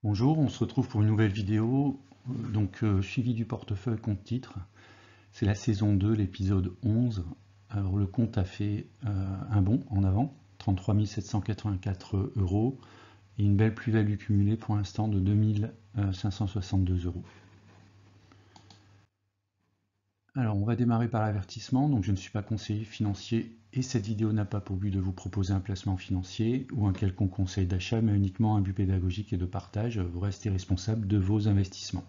Bonjour, on se retrouve pour une nouvelle vidéo, suivi du portefeuille compte titre. C'est la saison 2, l'épisode 11. Alors le compte a fait un bond en avant, 33 784 € et une belle plus-value cumulée pour l'instant de 2562 €. Alors on va démarrer par l'avertissement, donc je ne suis pas conseiller financier et cette vidéo n'a pas pour but de vous proposer un placement financier ou un quelconque conseil d'achat, mais uniquement un but pédagogique et de partage. Vous restez responsable de vos investissements.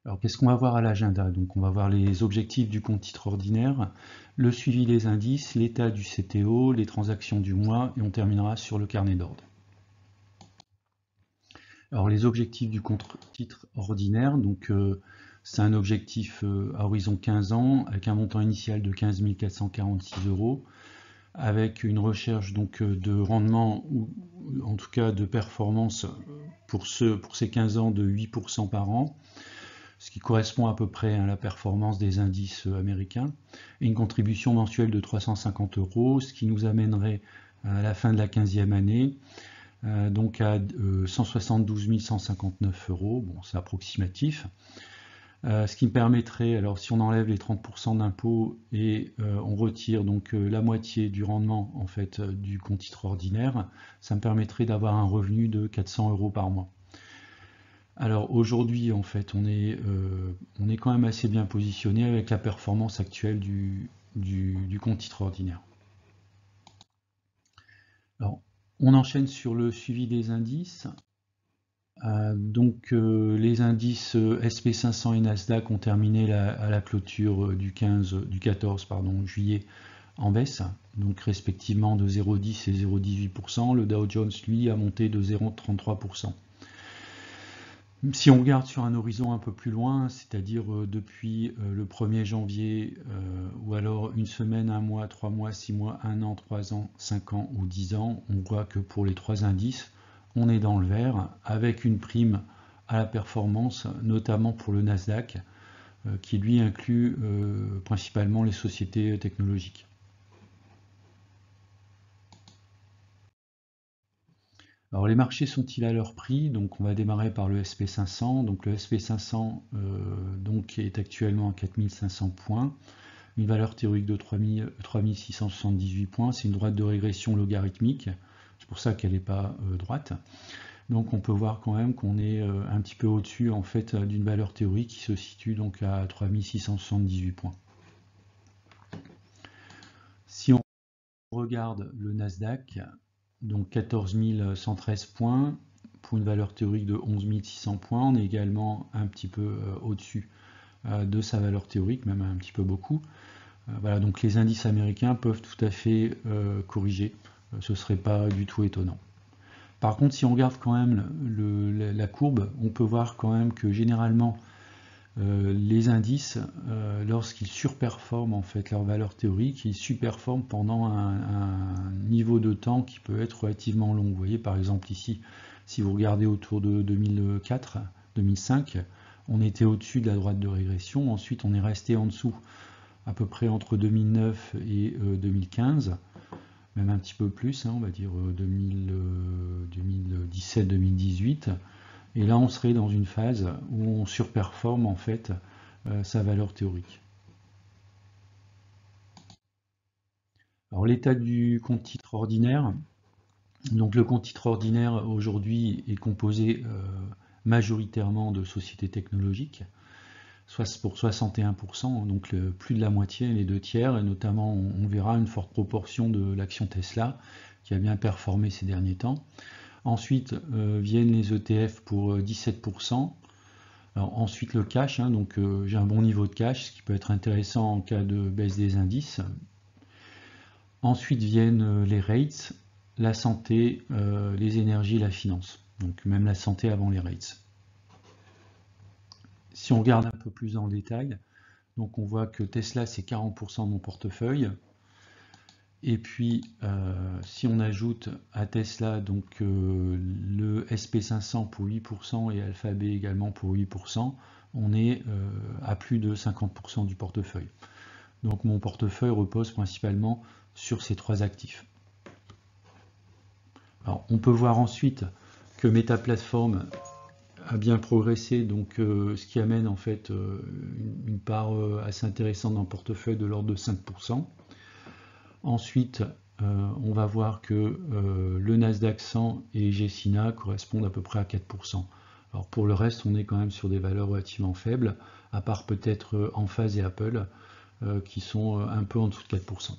Alors qu'est-ce qu'on va voir à l'agenda? Donc on va voir les objectifs du compte titre ordinaire, le suivi des indices, l'état du CTO, les transactions du mois et on terminera sur le carnet d'ordre. Alors les objectifs du compte titre ordinaire, c'est un objectif à horizon 15 ans avec un montant initial de 15 446 €, avec une recherche de rendement ou en tout cas de performance pour ces 15 ans de 8% par an, ce qui correspond à peu près à la performance des indices américains, et une contribution mensuelle de 350 €, ce qui nous amènerait à la fin de la 15e année donc à 172 159 €, bon c'est approximatif, ce qui me permettrait, alors si on enlève les 30% d'impôts et on retire la moitié du rendement en fait du compte titre ordinaire, ça me permettrait d'avoir un revenu de 400 € par mois. Alors aujourd'hui en fait on est quand même assez bien positionné avec la performance actuelle du compte titre ordinaire. Alors, on enchaîne sur le suivi des indices. Les indices SP500 et Nasdaq ont terminé à la clôture du 14 juillet en baisse, donc respectivement de 0,10 et 0,18%. Le Dow Jones, lui, a monté de 0,33%. Si on regarde sur un horizon un peu plus loin, c'est-à-dire depuis le 1er janvier, ou alors une semaine, un mois, 3 mois, 6 mois, 1 an, 3 ans, 5 ans ou 10 ans, on voit que pour les trois indices, on est dans le vert, avec une prime à la performance, notamment pour le Nasdaq, qui lui inclut principalement les sociétés technologiques. Alors les marchés sont-ils à leur prix? Donc on va démarrer par le SP500. Donc le SP500 est actuellement à 4500 points, une valeur théorique de 3678 points. C'est une droite de régression logarithmique, c'est pour ça qu'elle n'est pas droite. Donc on peut voir quand même qu'on est un petit peu au-dessus en fait d'une valeur théorique qui se situe donc à 3678 points. Si on regarde le Nasdaq, donc 14 113 points pour une valeur théorique de 11 600 points. On est également un petit peu au-dessus de sa valeur théorique, même un petit peu beaucoup. Voilà, donc les indices américains peuvent tout à fait corriger, ce ne serait pas du tout étonnant. Par contre, si on regarde quand même la courbe, on peut voir quand même que généralement les indices, lorsqu'ils surperforment en fait leur valeur théorique, ils surperforment pendant un niveau de temps qui peut être relativement long. Vous voyez par exemple ici, si vous regardez autour de 2004, 2005, on était au-dessus de la droite de régression, ensuite on est resté en dessous à peu près entre 2009 et 2015, même un petit peu plus, hein, on va dire 2017-2018. Et là, on serait dans une phase où on surperforme en fait sa valeur théorique. Alors l'état du compte titre ordinaire. Donc le compte titre ordinaire aujourd'hui est composé majoritairement de sociétés technologiques, soit pour 61%, donc plus de la moitié, les 2/3, et notamment on verra une forte proportion de l'action Tesla qui a bien performé ces derniers temps. Ensuite viennent les ETF pour 17%. Alors, ensuite le cash, hein, j'ai un bon niveau de cash, ce qui peut être intéressant en cas de baisse des indices. Ensuite viennent les rates, la santé, les énergies et la finance. Donc même la santé avant les rates. Si on regarde un peu plus en détail, donc on voit que Tesla c'est 40% de mon portefeuille. Et puis, si on ajoute à Tesla le SP500 pour 8% et Alphabet également pour 8%, on est à plus de 50% du portefeuille. Donc mon portefeuille repose principalement sur ces trois actifs. Alors, on peut voir ensuite que Meta Platform a bien progressé, donc ce qui amène en fait une part assez intéressante dans le portefeuille de l'ordre de 5%. Ensuite, on va voir que le Nasdaq 100 et Gecina correspondent à peu près à 4%. Alors pour le reste, on est quand même sur des valeurs relativement faibles, à part peut-être Enphase et Apple, qui sont un peu en dessous de 4%.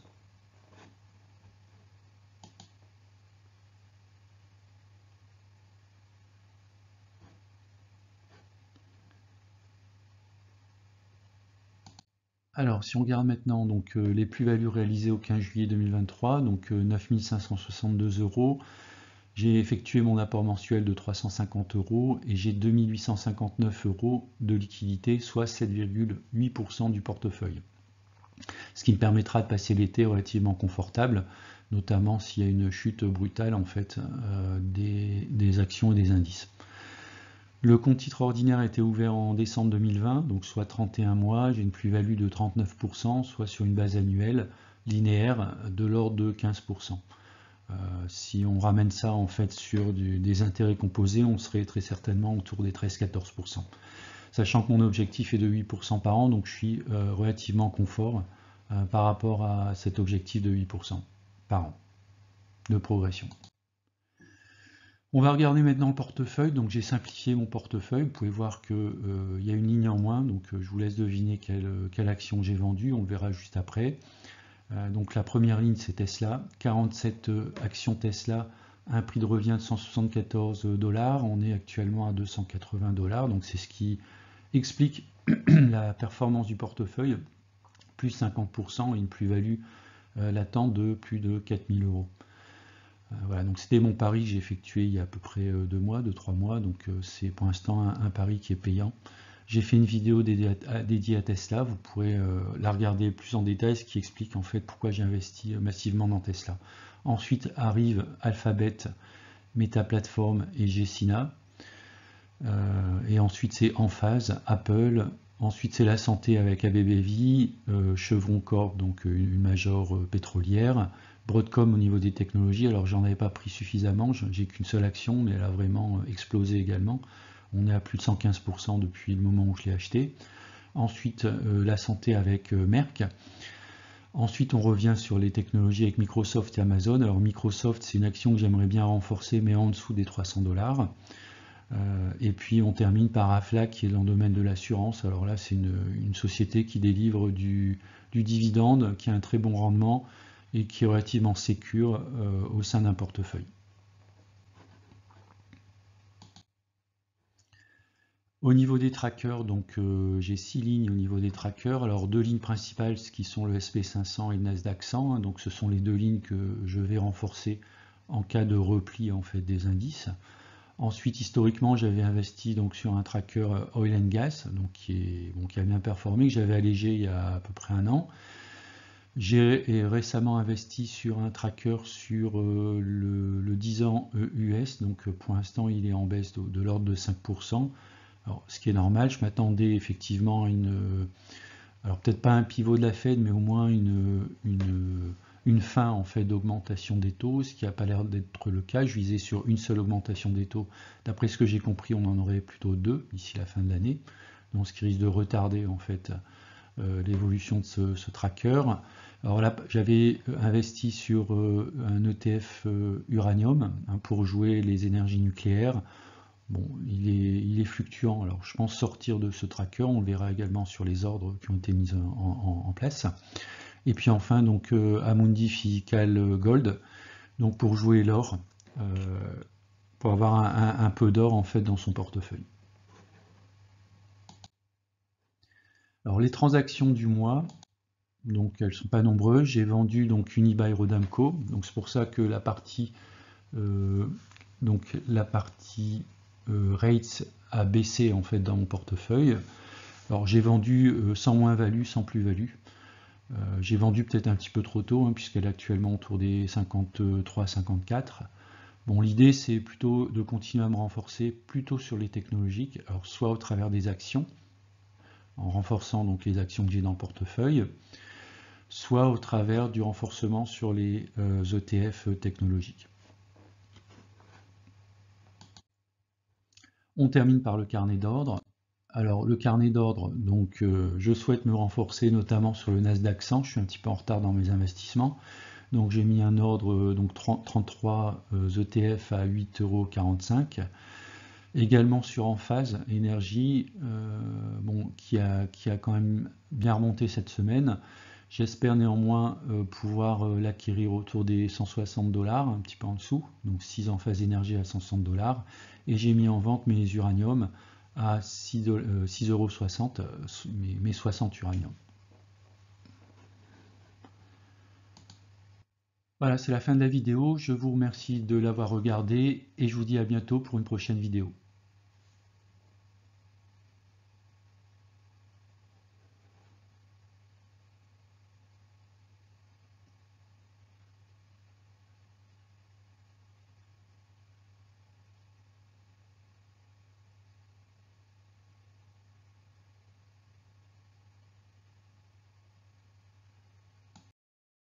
Alors, si on regarde maintenant donc, les plus-values réalisées au 15 juillet 2023, donc 9 562 euros, j'ai effectué mon apport mensuel de 350 euros et j'ai 2859 euros de liquidité, soit 7,8% du portefeuille. Ce qui me permettra de passer l'été relativement confortable, notamment s'il y a une chute brutale en fait des actions et des indices. Le compte titre ordinaire a été ouvert en décembre 2020, donc soit 31 mois, j'ai une plus-value de 39%, soit sur une base annuelle linéaire de l'ordre de 15%. Si on ramène ça en fait sur des intérêts composés, on serait très certainement autour des 13-14%. Sachant que mon objectif est de 8% par an, donc je suis relativement confort par rapport à cet objectif de 8% par an de progression. On va regarder maintenant le portefeuille, donc j'ai simplifié mon portefeuille, vous pouvez voir qu'il y a une ligne en moins, donc je vous laisse deviner quelle action j'ai vendue, on le verra juste après. Donc la première ligne c'est Tesla, 47 actions Tesla, un prix de revient de 174 $, on est actuellement à 280 $, donc c'est ce qui explique la performance du portefeuille, plus 50% et une plus-value latente de plus de 4000 euros. Voilà, donc c'était mon pari que j'ai effectué il y a à peu près 2-3 mois, donc c'est pour l'instant un pari qui est payant. J'ai fait une vidéo dédiée à Tesla, vous pourrez la regarder plus en détail, ce qui explique en fait pourquoi j'ai investi massivement dans Tesla. Ensuite arrive Alphabet, Meta Platform et Gecina. Et ensuite c'est Enphase, Apple. Ensuite c'est la santé avec ABBV, Chevron Corp, donc une major pétrolière. Broadcom au niveau des technologies, alors j'en avais pas pris suffisamment, j'ai qu'une seule action, mais elle a vraiment explosé également. On est à plus de 115% depuis le moment où je l'ai acheté. Ensuite, la santé avec Merck. Ensuite, on revient sur les technologies avec Microsoft et Amazon. Alors Microsoft, c'est une action que j'aimerais bien renforcer, mais en dessous des 300 $. Et puis on termine par Aflac, qui est dans le domaine de l'assurance. Alors là, c'est une société qui délivre du dividende, qui a un très bon rendement et qui est relativement sécure au sein d'un portefeuille. Au niveau des trackers, donc j'ai 6 lignes au niveau des trackers. Alors 2 lignes principales, ce qui sont le SP500 et le Nasdaq 100. Donc ce sont les 2 lignes que je vais renforcer en cas de repli en fait des indices. Ensuite, historiquement, j'avais investi donc sur un tracker Oil and Gas, donc qui a bien performé, que j'avais allégé il y a à peu près un an. J'ai récemment investi sur un tracker sur le 10 ans US, donc pour l'instant il est en baisse de l'ordre de 5%. Alors, ce qui est normal, je m'attendais effectivement à alors peut-être pas un pivot de la Fed, mais au moins une fin en fait d'augmentation des taux, ce qui n'a pas l'air d'être le cas. Je visais sur une seule augmentation des taux. D'après ce que j'ai compris, on en aurait plutôt 2 d'ici la fin de l'année, donc ce qui risque de retarder en fait l'évolution de ce tracker. Alors là, j'avais investi sur un ETF uranium pour jouer les énergies nucléaires. Bon, il est fluctuant, alors je pense sortir de ce tracker, on le verra également sur les ordres qui ont été mis en place. Et puis enfin, donc Amundi Physical Gold, donc pour jouer l'or, pour avoir un peu d'or en fait dans son portefeuille. Alors les transactions du mois, donc elles sont pas nombreuses. J'ai vendu donc Unibail Rodamco, donc c'est pour ça que la partie rates a baissé en fait dans mon portefeuille. Alors j'ai vendu sans moins-value, sans plus-value. J'ai vendu peut-être un petit peu trop tôt, puisqu'elle est actuellement autour des 53-54. Bon, l'idée c'est plutôt de continuer à me renforcer plutôt sur les technologiques, alors soit au travers des actions, en renforçant donc les actions que j'ai dans le portefeuille, soit au travers du renforcement sur les ETF technologiques. On termine par le carnet d'ordre. Alors le carnet d'ordre, donc je souhaite me renforcer notamment sur le Nasdaq 100, je suis un petit peu en retard dans mes investissements. Donc j'ai mis un ordre, donc 33 ETF à 8,45 €. Également sur Enphase Énergie, bon, qui a quand même bien remonté cette semaine. J'espère néanmoins pouvoir l'acquérir autour des 160 $, un petit peu en dessous, donc 6 Enphase Énergie à 160 $. Et j'ai mis en vente mes uraniums à 6,60 €, mes 60 uraniums. Voilà, c'est la fin de la vidéo. Je vous remercie de l'avoir regardée et je vous dis à bientôt pour une prochaine vidéo.